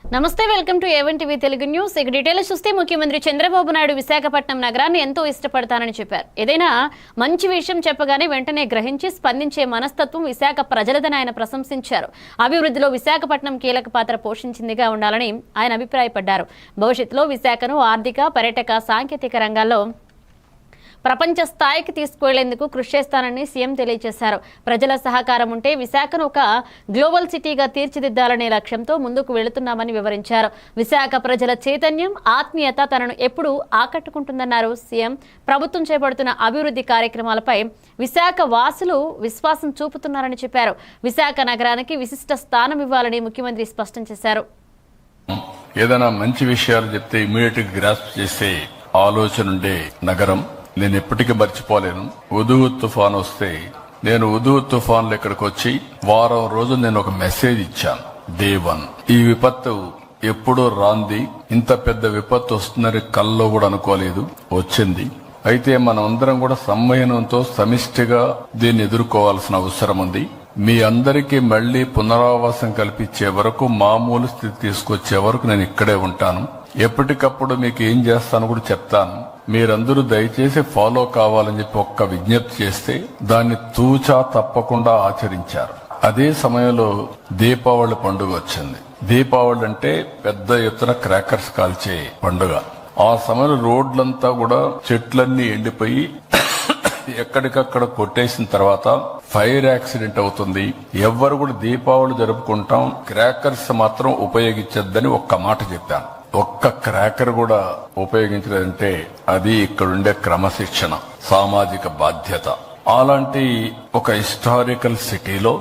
నమస్తే, welcome to A1 TV Telugu news. ఇక details చూస్తే ముఖ్యమంత్రి చంద్రబాబు నాయుడు విశాఖపట్నం నగరాన్ని ఎంతో ఇష్టపడతానని చెప్పారు. ఏదైనా మంచి విషయం చెప్పగానే వెంటనే గ్రహించి స్పందించే మనస్తత్వం విశాఖ ప్రజలదని ఆయన ప్రశంసించారు. అభివృద్ధిలో విశాఖపట్నం కీలక పాత్ర పోషించిందిగా ఉండాలని ఆయన అభిప్రాయపడ్డారు. భవిష్యత్తులో విశాఖను ఆర్థిక, పర్యాటక, సాంకేతిక రంగాల్లో ప్రపంచ స్థాయికి తీసుకువెళ్లేందుకు కృషి చేస్తానని సీఎం తెలియజేశారు. ప్రజల సహకారం ఉంటే విశాఖను ఒక గ్లోబల్ సిటీగా తీర్చిదిద్దాలనే లక్ష్యంతో ముందుకు వెళుతున్నామని వివరించారు. విశాఖ ప్రజల చైతన్యం, ఆత్మీయత తనను ఎప్పుడూ ఆకట్టుకుంటుందన్నారు సీఎం. ప్రభుత్వం చేపడుతున్న అభివృద్ధి కార్యక్రమాలపై విశాఖ వాసులు విశ్వాసం చూపుతున్నారని చెప్పారు. విశాఖ నగరానికి విశిష్ట స్థానం ఇవ్వాలని ముఖ్యమంత్రి స్పష్టం చేశారు. ఏదైనా మంచి విషయాలు చెప్తే ఇమీడియట్ గా గ్రాస్ప్ చేసే ఆలోచన ఉండే నగరం. నేను ఎప్పటికీ మర్చిపోలేను. హుదూద్ తుఫాన్ వస్తే నేను హుదూద్ తుఫాన్లో ఇక్కడికి వచ్చి వారం రోజులు నేను ఒక మెసేజ్ ఇచ్చాను. డే 1 ఈ విపత్తు ఎప్పుడూ రాంది, ఇంత పెద్ద విపత్తు వస్తుందని కల్లో కూడా అనుకోలేదు, వచ్చింది. అయితే మనం అందరం కూడా సంయమనంతో సమిష్టిగా దీన్ని ఎదుర్కోవాల్సిన అవసరం ఉంది. మీ అందరికీ మళ్లీ పునరావాసం కల్పించే వరకు, మామూలు స్థితి తీసుకొచ్చే వరకు నేను ఇక్కడే ఉంటాను. ఎప్పటికప్పుడు మీకు ఏం చేస్తాను కూడా చెప్తాను. మీరందరూ దయచేసి ఫాలో కావాలని చెప్పి ఒక్క విజ్ఞప్తి చేస్తే దాన్ని తూచా తప్పకుండా ఆచరించారు. అదే సమయంలో దీపావళి పండుగ వచ్చింది. దీపావళి అంటే పెద్ద ఎత్తున క్రాకర్స్ కాల్చే పండుగ. ఆ సమయంలో రోడ్లంతా కూడా చెట్లన్నీ ఎండిపోయి ఎక్కడికక్కడ కొట్టేసిన తర్వాత ఫైర్ యాక్సిడెంట్ అవుతుంది. ఎవ్వరు కూడా దీపావళి జరుపుకుంటాం, క్రాకర్స్ మాత్రం ఉపయోగించొద్దని ఒక్క మాట చెప్పాను. ఒక్క క్రాకర్ కూడా ఉపయోగించలేదంటే అది ఇక్కడుండే క్రమశిక్షణ, సామాజిక బాధ్యత. అలాంటి ఒక హిస్టారికల్ సిటీలో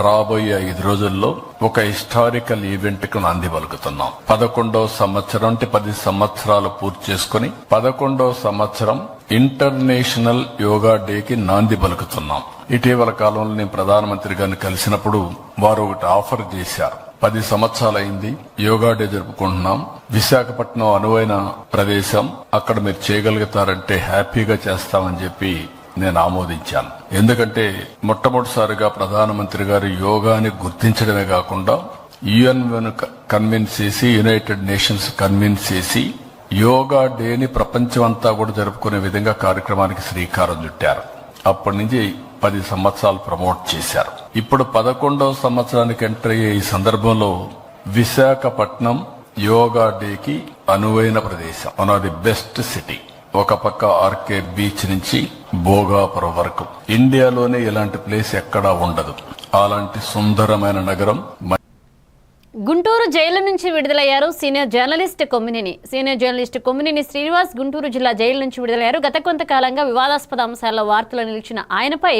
రాబోయే 5 రోజుల్లో ఒక హిస్టారికల్ ఈవెంట్ కు నాంది పలుకుతున్నాం. 11వ సంవత్సరం అంటే 10 సంవత్సరాలు పూర్తి చేసుకుని 11వ సంవత్సరం ఇంటర్నేషనల్ యోగా డేకి నాంది పలుకుతున్నాం. ఇటీవల కాలంలో నేను ప్రధానమంత్రి గారిని కలిసినప్పుడు వారు ఒకటి ఆఫర్ చేశారు. 10 సంవత్సరాలైంది, యోగా డే జరుపుకుంటున్నాం. విశాఖపట్నం అనువైన ప్రదేశం, అక్కడ మీరు చేయగలుగుతారంటే హ్యాపీగా చేస్తామని చెప్పి నేను ఆమోదించాను. ఎందుకంటే మొట్టమొదటిసారిగా ప్రధానమంత్రి గారు యోగాని గుర్తించడమే కాకుండా UN కన్విన్స్ చేసి, యునైటెడ్ నేషన్స్ కన్విన్స్ చేసి యోగా డేని ప్రపంచమంతా కూడా జరుపుకునే విధంగా కార్యక్రమానికి శ్రీకారం చుట్టారు. అప్పటి నుంచి 10 సంవత్సరాలు ప్రమోట్ చేశారు. ఇప్పుడు 11వ సంవత్సరానికి ఎంటర్ అయ్యే ఈ సందర్భంలో విశాఖపట్నం యోగా డేకి అనువైన ప్రదేశం, one of the best city. ఒక పక్క ఆర్కే బీచ్ నుంచి భోగాపురం వరకు ఇండియాలోనే ఇలాంటి ప్లేస్ ఎక్కడా ఉండదు. అలాంటి సుందరమైన నగరం. గుంటూరు జైలు నుంచి విడుదలయ్యారు సీనియర్ జర్నలిస్ట్ కొమ్మినేని శ్రీనివాస్. గుంటూరు జిల్లా జైలు నుంచి విడుదలయ్యారు. గత కొంతకాలంగా వివాదాస్పద అంశాల్లో వార్తలు నిలిచిన ఆయనపై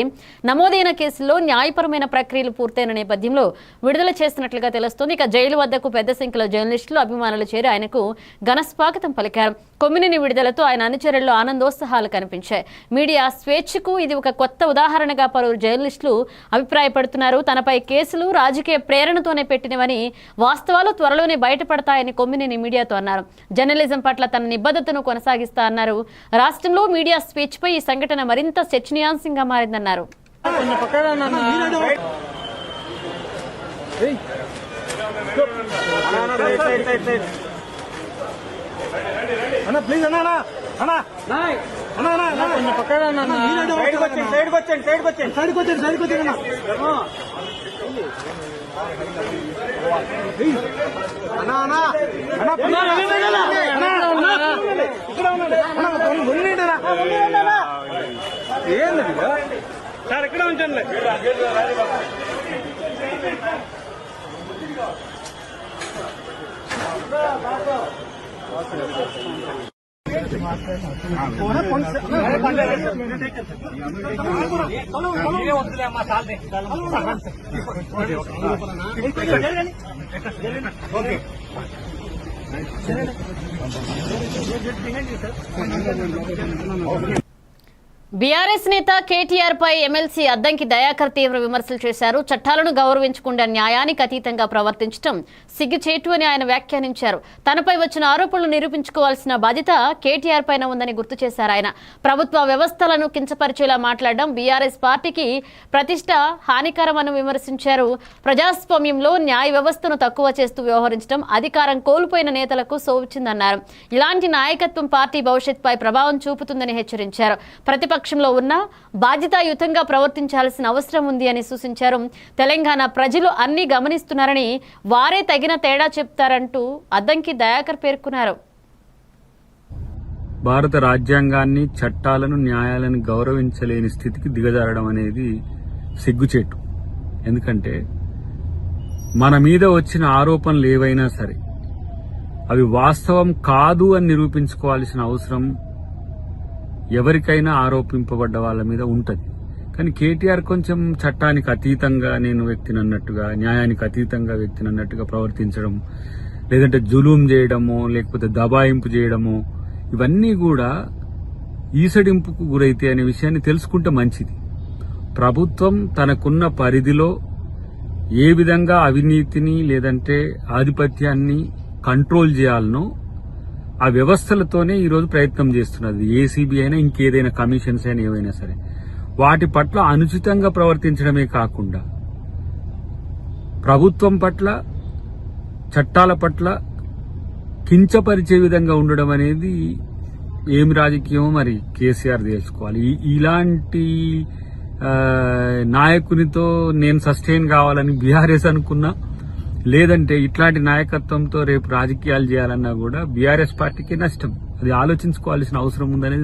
నమోదైన కేసుల్లో న్యాయపరమైన ప్రక్రియలు పూర్తయిన నేపథ్యంలో విడుదల చేస్తున్నట్లుగా తెలుస్తోంది. ఇక జైలు వద్దకు పెద్ద సంఖ్యలో జర్నలిస్టులు, అభిమానులు చేరి ఆయనకు ఘన స్వాగతం పలికారు. కొమ్మినేని విడుదలతో ఆయన అనుచరుల్లో ఆనందోత్సాహాలు కనిపించాయి. మీడియా స్వేచ్ఛకు ఇది ఒక కొత్త ఉదాహరణగా పలువురు జర్నలిస్టులు అభిప్రాయపడుతున్నారు. తనపై కేసులు రాజకీయ ప్రేరణతోనే పెట్టినవని, వాస్తవాలు త్వరలోనే బయటపడతాయని కొమ్మినేని మీడియాతో అన్నారు. జర్నలిజం పట్ల తన నిబద్ధతను కొనసాగిస్తా అన్నారు. రాష్ట్రంలో మీడియా స్వేచ్ఛపై ఈ సంఘటన మరింత చర్చనీయాంశంగా మారిందన్నారు. సార్ ఇక్కడ ఉంచండి. బీఆర్ఎస్ నేత కేటీఆర్ పై ఎమ్మెల్సీ అద్దంకి దయాకర్ తీవ్ర విమర్శలు చేశారు. చట్టాలను గౌరవించకుండా న్యాయానికి అతీతంగా ప్రవర్తించడం సిగ్గుచేటు అని ఆయన వ్యాఖ్యానించారు. తనపై వచ్చిన ఆరోపణలు నిరూపించుకోవాల్సిన బాధ్యత కేటీఆర్ పైన ఉందని గుర్తు చేశారు. ఆయన ప్రభుత్వ వ్యవస్థలను కించపరిచేలా మాట్లాడడం బీఆర్ఎస్ పార్టీకి ప్రతిష్ట హానికరమని విమర్శించారు. ప్రజాస్వామ్యంలో న్యాయ వ్యవస్థను తక్కువ చేస్తూ వ్యవహరించడం అధికారం కోల్పోయిన నేతలకు సోచిందన్నారు. ఇలాంటి నాయకత్వం పార్టీ భవిష్యత్తుపై ప్రభావం చూపుతుందని హెచ్చరించారు. ప్రతిపక్షంలో ఉన్న బాధ్యతాయుతంగా ప్రవర్తించాల్సిన అవసరం ఉంది అని సూచించారు. తెలంగాణ ప్రజలు అన్ని గమనిస్తున్నారని వారే తగిన తేడా చెప్తారంటూ అద్దంకి దయాకర్ పేర్కొన్నారు. భారత రాజ్యాంగాన్ని, చట్టాలను, న్యాయాలను గౌరవించలేని స్థితికి దిగజారడం అనేది సిగ్గుచేటు. ఎందుకంటే మన మీద వచ్చిన ఆరోపణలు ఏవైనా సరే అవి వాస్తవం కాదు అని నిరూపించుకోవాల్సిన అవసరం ఎవరికైనా ఆరోపింపబడ్డ వాళ్ళ మీద ఉంటది. కానీ కేటీఆర్ కొంచెం చట్టానికి అతీతంగా నేను వ్యక్తిని అన్నట్టుగా, న్యాయానికి అతీతంగా వ్యక్తిని అన్నట్టుగా ప్రవర్తించడం, లేదంటే జులూం చేయడమో లేకపోతే దబాయింపు చేయడమో, ఇవన్నీ కూడా ఈసడింపుకు గురైతే అనే విషయాన్ని తెలుసుకుంటే మంచిది. ప్రభుత్వం తనకున్న పరిధిలో ఏ విధంగా అవినీతిని లేదంటే ఆధిపత్యాన్ని కంట్రోల్ చేయాలనో ఆ వ్యవస్థలతోనే ఈరోజు ప్రయత్నం చేస్తున్నది. ఏసీబీ అయినా ఇంకేదైనా కమిషన్స్ అయినా ఏవైనా సరే వాటి పట్ల అనుచితంగా ప్రవర్తించడమే కాకుండా ప్రభుత్వం పట్ల, చట్టాల పట్ల కించపరిచే విధంగా ఉండడం అనేది ఏమి రాజకీయమో మరి కేసీఆర్ తెలుసుకోవాలి. ఇలాంటి నాయకునితో నేను సస్టైన్ కావాలని బీఆర్ఎస్ అనుకున్నా, లేదంటే ఇట్లాంటి నాయకత్వంతో రేపు రాజకీయాలు చేయాలన్నా కూడా బీఆర్ఎస్ పార్టీకి నష్టం. అది ఆలోచించుకోవాల్సిన అవసరం ఉందనేది